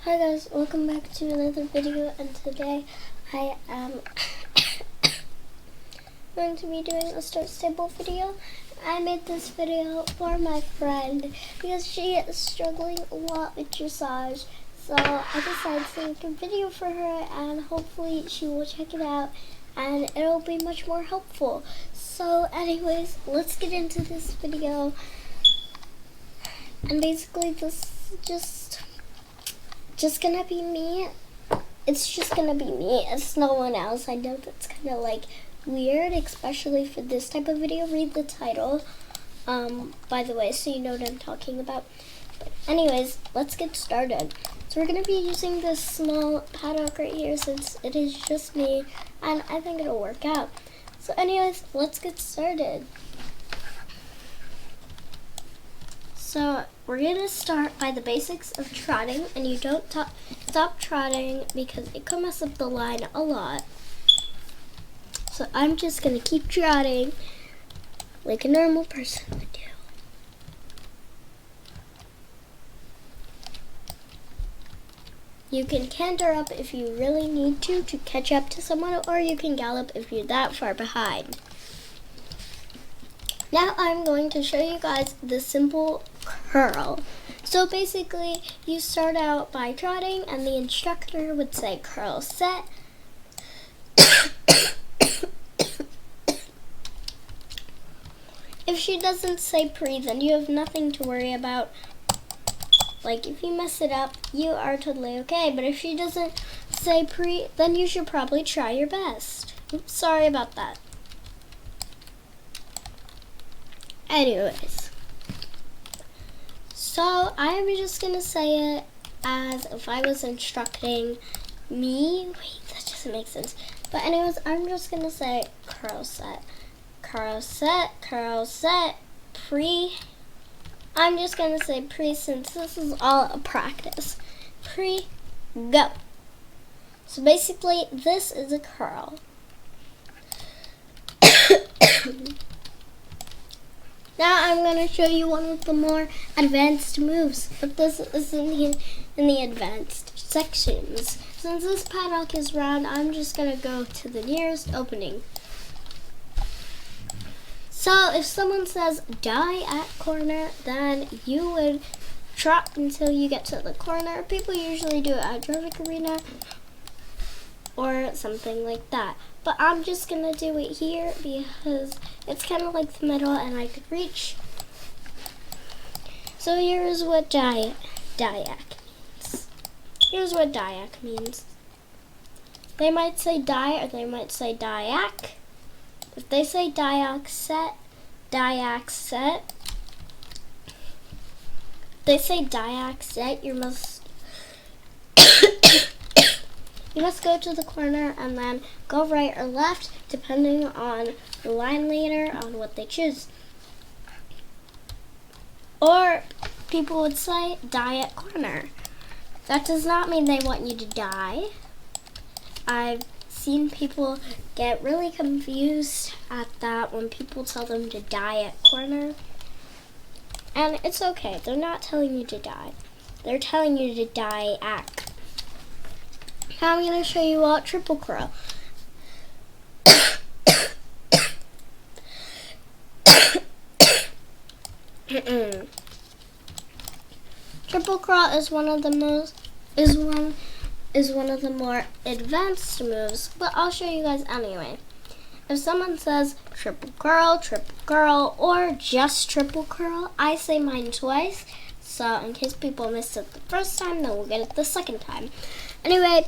Hi guys, welcome back to another video, and today I am going to be doing a start stable video. I made this video for my friend because she is struggling a lot with dressage, so I decided to make a video for her and hopefully she will check it out and it'll be much more helpful. So anyways, let's get into this video. And basically this is just gonna be me. It's just gonna be me. It's no one else. I know that's kind of like weird, especially for this type of video. Read the title, by the way, so you know what I'm talking about. But anyways, let's get started. So we're gonna be using this small paddock right here since it is just me, and I think it'll work out. So anyways, let's get started. So we're going to start by the basics of trotting, and you don't stop trotting because it can mess up the line a lot. So I'm just going to keep trotting like a normal person would do. You can canter up if you really need to catch up to someone, or you can gallop if you're that far behind. Now I'm going to show you guys the simple curl. So basically, you start out by trotting and the instructor would say curl set. If she doesn't say pre, then you have nothing to worry about. Like if you mess it up, you are totally okay. But if she doesn't say pre, then you should probably try your best. Oops, sorry about that. Anyways, so I'm just gonna say it as if I was instructing me. Wait, that doesn't make sense. But anyways, I'm just gonna say curl set, curl set, curl set, pre. I'm just gonna say pre since this is all a practice. Pre, go. So basically, this is a curl. Now I'm going to show you one of the more advanced moves, but this is in the advanced sections. Since this paddock is round, I'm just going to go to the nearest opening. So if someone says die at corner, then you would trot until you get to the corner. People usually do it at traffic arena or something like that. But I'm just gonna do it here because it's kind of like the middle and I could reach. So here's what diac means. Here's what diac means. They might say die or they might say diac. If they say diac set, diac set. If they say diac set, you must go to the corner and then go right or left, depending on the line leader on what they choose. Or people would say die at corner. That does not mean they want you to die. I've seen people get really confused at that when people tell them to die at corner. And it's okay. They're not telling you to die. They're telling you to die at. Now I'm going to show you all triple curl. Triple curl is one of the more advanced moves, but I'll show you guys anyway. If someone says triple curl, or just triple curl, I say mine twice. So in case people missed it the first time, then we'll get it the second time. Anyway,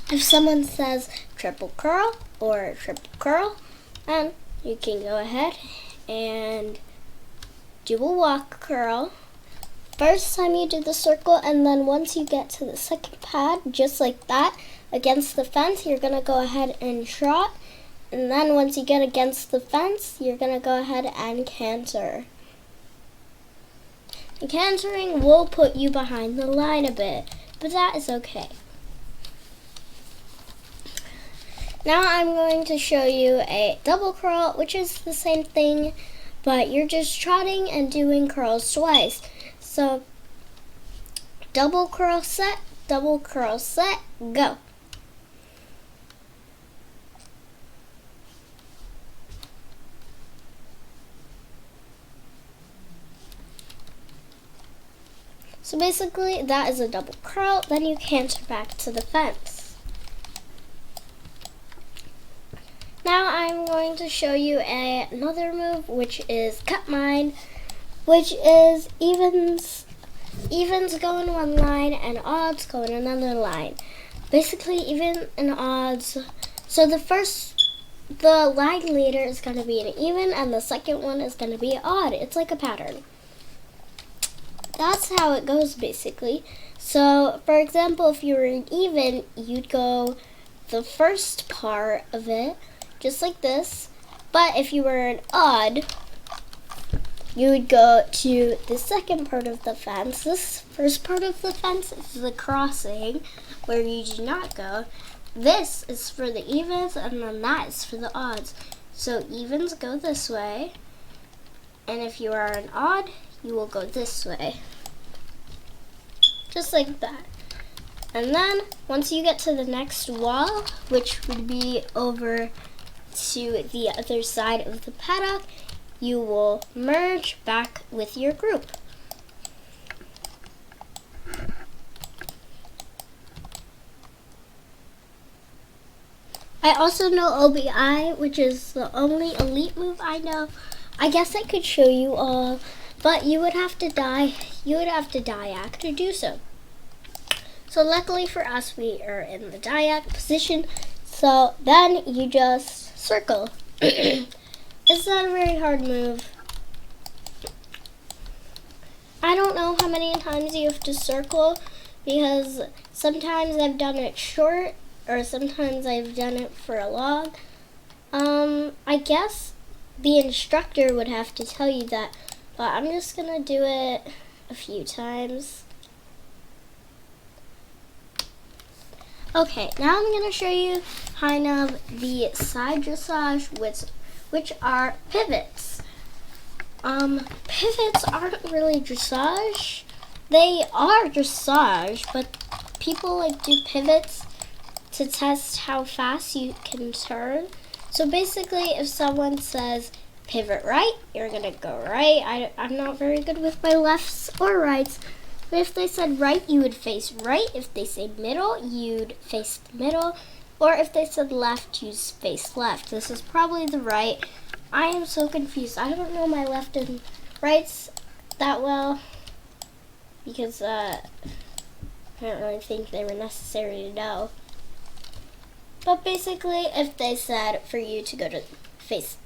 if someone says triple curl or triple curl, then you can go ahead and do a walk curl. First time you do the circle, and then once you get to the second pad, just like that, against the fence, you're going to go ahead and trot. And then once you get against the fence, you're going to go ahead and canter. And cantering will put you behind the line a bit, but that is okay. Now I'm going to show you a double curl, which is the same thing, but you're just trotting and doing curls twice. So double curl set, double curl, set, go. So basically, that is a double curl. Then you canter back to the fence. Now I'm going to show you another move, which is cut mine, which is evens go in one line and odds go in another line. Basically, even and odds. So the line leader is going to be an even, and the second one is going to be odd. It's like a pattern. That's how it goes, basically. So, for example, if you were an even, you'd go the first part of it, just like this. But if you were an odd, you would go to the second part of the fence. This first part of the fence is the crossing, where you do not go. This is for the evens, and then that is for the odds. So evens go this way, and if you are an odd, you will go this way. Just like that. And then, once you get to the next wall, which would be over to the other side of the paddock, you will merge back with your group. I also know OBI, which is the only elite move I know. I guess I could show you all, but you would have to die. You would have to Diac to do so. So luckily for us, we are in the Diac position. So then you just circle. It's not a very hard move. I don't know how many times you have to circle, because sometimes I've done it short, or sometimes I've done it for a long. I guess the instructor would have to tell you that, but I'm just gonna do it a few times. Okay, now I'm gonna show you kind of the side dressage, which are pivots. Pivots aren't really dressage. They are dressage, but people like do pivots to test how fast you can turn. So basically, if someone says pivot right, you're gonna go right. I'm not very good with my lefts or rights, but if they said right, you would face right. If they say middle, you'd face the middle. Or if they said left, you'd face left. This is probably the right. I am so confused. I don't know my left and rights that well, because I don't really think they were necessary to know. But basically, if they said for you to go to face.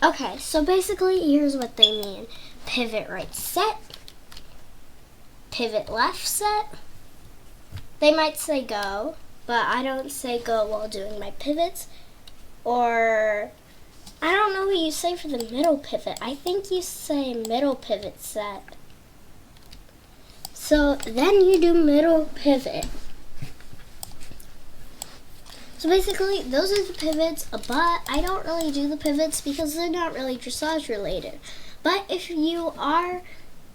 Okay, so basically, here's what they mean. Pivot right set. Pivot left set. They might say go, but I don't say go while doing my pivots. Or, I don't know what you say for the middle pivot. I think you say middle pivot set. So then you do middle pivot. So basically, those are the pivots, but I don't really do the pivots because they're not really dressage related. But if you are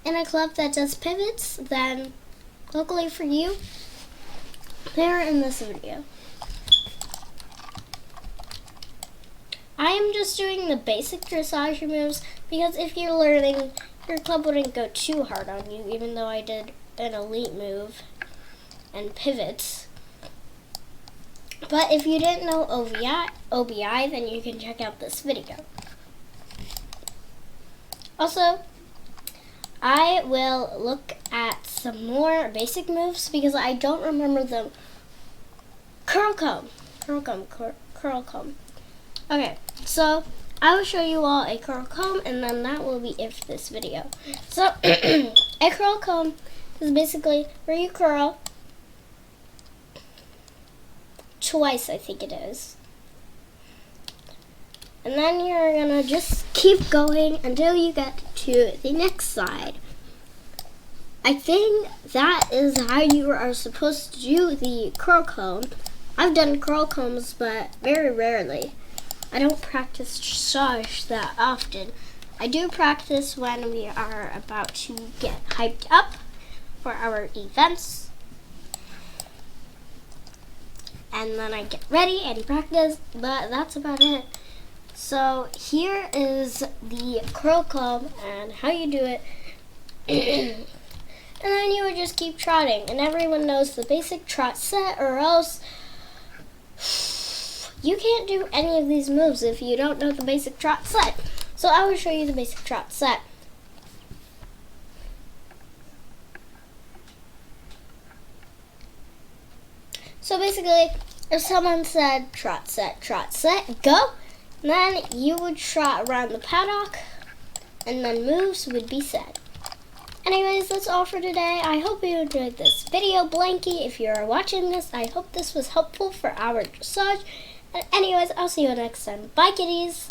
in a club that does pivots, then luckily for you, they're in this video. I am just doing the basic dressage moves because if you're learning, your club wouldn't go too hard on you, even though I did an elite move and pivots. But if you didn't know OBI, then you can check out this video. Also, I will look at some more basic moves because I don't remember them. Curl comb. Okay, so I will show you all a curl comb, and then that will be it for this video. So, a curl comb is basically where you curl twice, I think it is. And then you're gonna just keep going until you get to the next side. I think that is how you are supposed to do the curl comb. I've done curl combs, but very rarely. I don't practice dressage that often. I do practice when we are about to get hyped up for our events. and then I get ready and practice, but that's about it. So here is the curl club and how you do it. And then you would just keep trotting, and everyone knows the basic trot set, or else you can't do any of these moves if you don't know the basic trot set. So I will show you the basic trot set. So basically, if someone said trot set, go, then you would trot around the paddock, and then moves would be said. Anyways, that's all for today. I hope you enjoyed this video. Blanky, if you're watching this, I hope this was helpful for our dressage. And anyways, I'll see you next time. Bye, kitties.